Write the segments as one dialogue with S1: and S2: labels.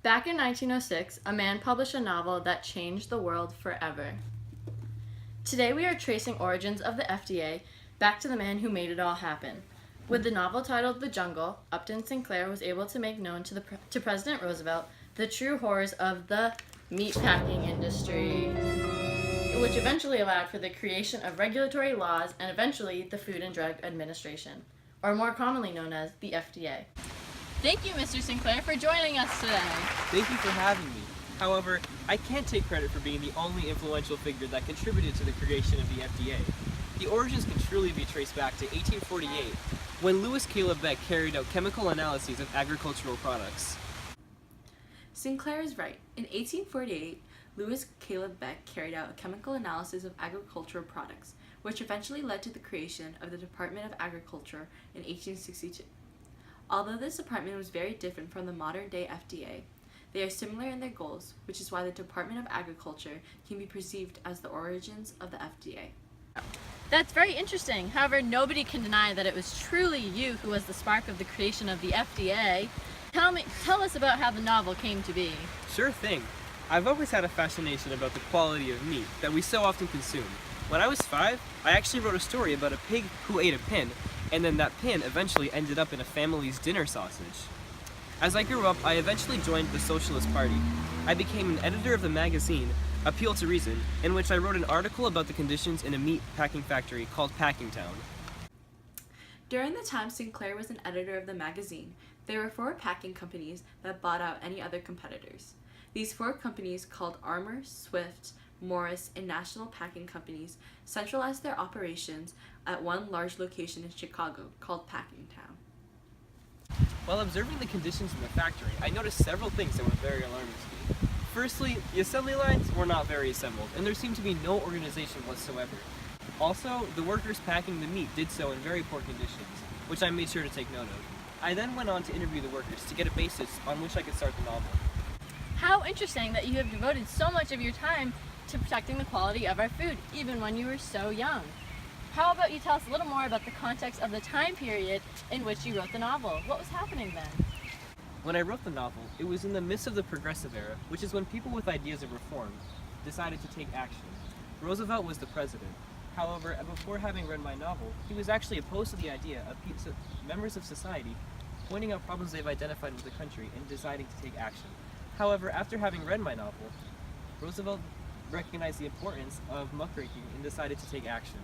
S1: Back in 1906, a man published a novel that changed the world forever. Today we are tracing origins of the FDA back to the man who made it all happen. With the novel titled The Jungle, Upton Sinclair was able to make known to President Roosevelt the true horrors of the meatpacking industry, which eventually allowed for the creation of regulatory laws and eventually the Food and Drug Administration, or more commonly known as the FDA. Thank you, Mr. Sinclair, for joining us today.
S2: Thank you for having me. However, I can't take credit for being the only influential figure that contributed to the creation of the FDA. The origins can truly be traced back to 1848, when Lewis Caleb Beck carried out chemical analyses of agricultural products.
S3: Sinclair is right. In 1848, Lewis Caleb Beck carried out a chemical analysis of agricultural products, which eventually led to the creation of the Department of Agriculture in 1862. Although this department was very different from the modern-day FDA, they are similar in their goals, which is why the Department of Agriculture can be perceived as the origins of the FDA.
S1: That's very interesting. However, nobody can deny that it was truly you who was the spark of the creation of the FDA. Tell us about how the novel came to be.
S2: Sure thing. I've always had a fascination about the quality of meat that we so often consume. When I was 5, I actually wrote a story about a pig who ate a pin, and then that pin eventually ended up in a family's dinner sausage. As I grew up, I eventually joined the Socialist Party. I became an editor of the magazine, Appeal to Reason, in which I wrote an article about the conditions in a meat packing factory called Packingtown.
S3: During the time Sinclair was an editor of the magazine, there were 4 packing companies that bought out any other competitors. These 4 companies, called Armour, Swift, Morris, and National Packing Companies, centralized their operations at one large location in Chicago called Packingtown.
S2: While observing the conditions in the factory, I noticed several things that were very alarming to me. Firstly, the assembly lines were not very assembled, and there seemed to be no organization whatsoever. Also, the workers packing the meat did so in very poor conditions, which I made sure to take note of. I then went on to interview the workers to get a basis on which I could start the novel.
S1: How interesting that you have devoted so much of your time to protecting the quality of our food, even when you were so young. How about you tell us a little more about the context of the time period in which you wrote the novel? What was happening then?
S2: When I wrote the novel, it was in the midst of the Progressive Era, which is when people with ideas of reform decided to take action. Roosevelt was the president. However, before having read my novel, he was actually opposed to the idea of members of society pointing out problems they've identified with the country and deciding to take action. However, after having read my novel, Roosevelt recognized the importance of muckraking and decided to take action.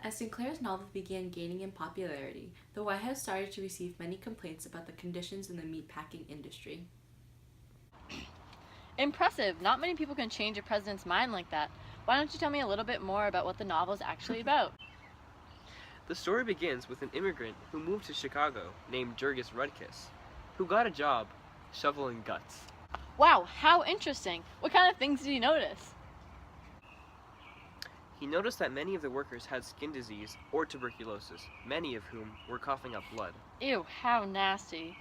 S3: As Sinclair's novel began gaining in popularity, the White House started to receive many complaints about the conditions in the meatpacking industry.
S1: Impressive. Not many people can change a president's mind like that. Why don't you tell me a little bit more about what the novel is actually about?
S2: The story begins with an immigrant who moved to Chicago named Jurgis Rudkiss, who got a job shoveling guts.
S1: Wow, how interesting. What kind of things did you notice?
S2: He noticed that many of the workers had skin disease or tuberculosis, many of whom were coughing up blood.
S1: Ew, how nasty.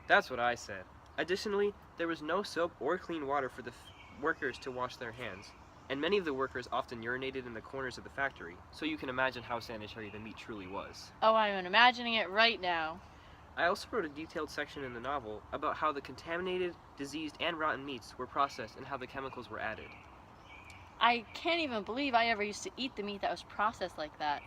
S2: That's what I said. Additionally, there was no soap or clean water for the workers to wash their hands, and many of the workers often urinated in the corners of the factory, so you can imagine how sanitary the meat truly was.
S1: Oh, I'm imagining it right now.
S2: I also wrote a detailed section in the novel about how the contaminated, diseased, and rotten meats were processed and how the chemicals were added.
S1: I can't even believe I ever used to eat the meat that was processed like that.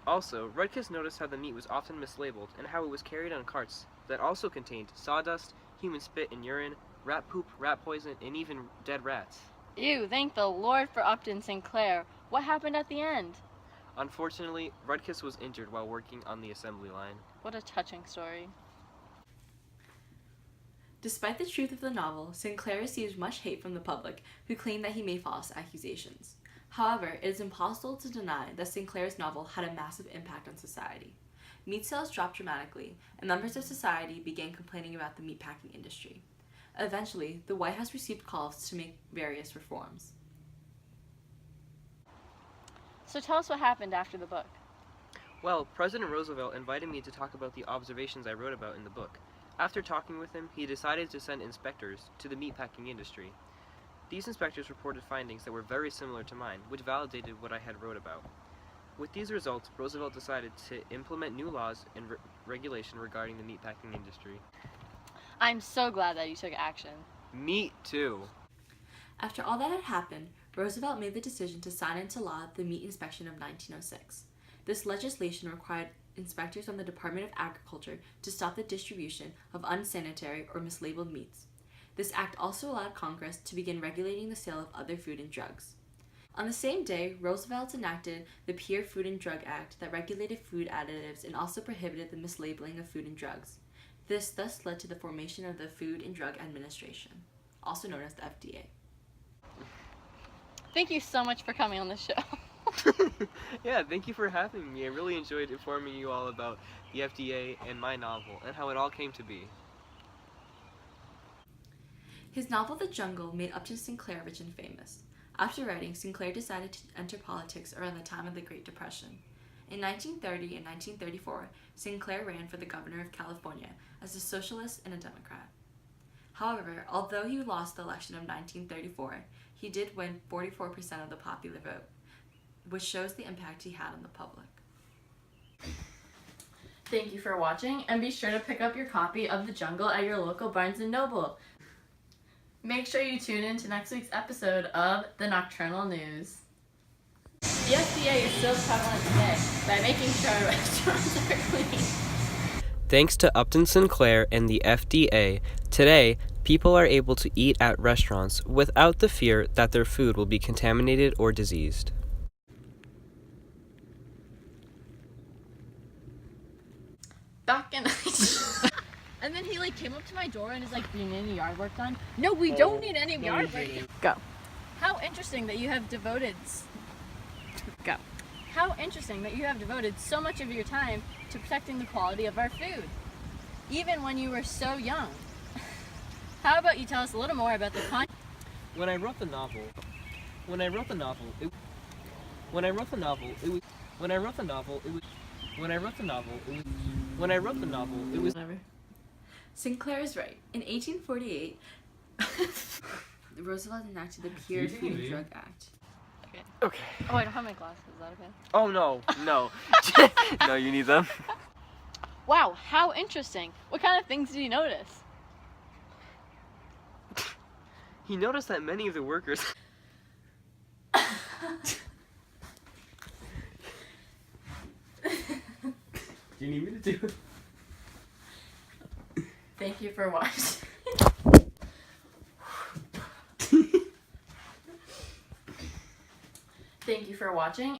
S2: Also, Rudkiss noticed how the meat was often mislabeled and how it was carried on carts that also contained sawdust, human spit and urine, rat poop, rat poison, and even dead rats.
S1: Ew, thank the Lord for Upton Sinclair. What happened at the end?
S2: Unfortunately, Rudkiss was injured while working on the assembly line.
S1: What a touching story.
S3: Despite the truth of the novel, Sinclair received much hate from the public, who claimed that he made false accusations. However, it is impossible to deny that Sinclair's novel had a massive impact on society. Meat sales dropped dramatically, and members of society began complaining about the meatpacking industry. Eventually, the White House received calls to make various reforms.
S1: So tell us what happened after the book.
S2: Well, President Roosevelt invited me to talk about the observations I wrote about in the book. After talking with him, he decided to send inspectors to the meatpacking industry. These inspectors reported findings that were very similar to mine, which validated what I had wrote about. With these results, Roosevelt decided to implement new laws and regulation regarding the meatpacking industry.
S1: I'm so glad that you took action.
S2: Meat, too.
S3: After all that had happened, Roosevelt made the decision to sign into law the Meat Inspection of 1906. This legislation required inspectors from the Department of Agriculture to stop the distribution of unsanitary or mislabeled meats. This act also allowed Congress to begin regulating the sale of other food and drugs. On the same day, Roosevelt enacted the Pure Food and Drug Act that regulated food additives and also prohibited the mislabeling of food and drugs. This thus led to the formation of the Food and Drug Administration, also known as the FDA.
S1: Thank you so much for coming on the show.
S2: Yeah, thank you for having me. I really enjoyed informing you all about the FDA and my novel and how it all came to be.
S3: His novel The Jungle made Upton Sinclair rich and famous. After writing, Sinclair decided to enter politics around the time of the Great Depression. In 1930 and 1934, Sinclair ran for the governor of California as a socialist and a Democrat. However, although he lost the election of 1934, he did win 44% of the popular vote, which shows the impact he had on the public.
S1: Thank you for watching, and be sure to pick up your copy of The Jungle at your local Barnes & Noble. Make sure you tune in to next week's episode of the Nocturnal News. The FDA is still prevalent today by making sure our restaurants are clean.
S2: Thanks to Upton Sinclair and the FDA, today people are able to eat at restaurants without the fear that their food will be contaminated or diseased.
S1: Back in and then he came up to my door and is like, "Do you need any yard work done?" No, we don't need any yard work. Go. How interesting that you have devoted. Go. How interesting that you have devoted so much of your time to protecting the quality of our food, even when you were so young. How about you tell us a little more about the
S2: When I wrote the novel, it was
S3: Whatever. Sinclair is right. In 1848, Roosevelt enacted the Pure Food and Drug Act.
S2: Okay.
S1: Oh, I don't have my glasses. Is that okay?
S2: Oh no. No, you need them.
S1: Wow, how interesting. What kind of things did you notice?
S2: He noticed that many of the workers Do you need me to do it?
S1: Thank you for watching. Thank you for watching.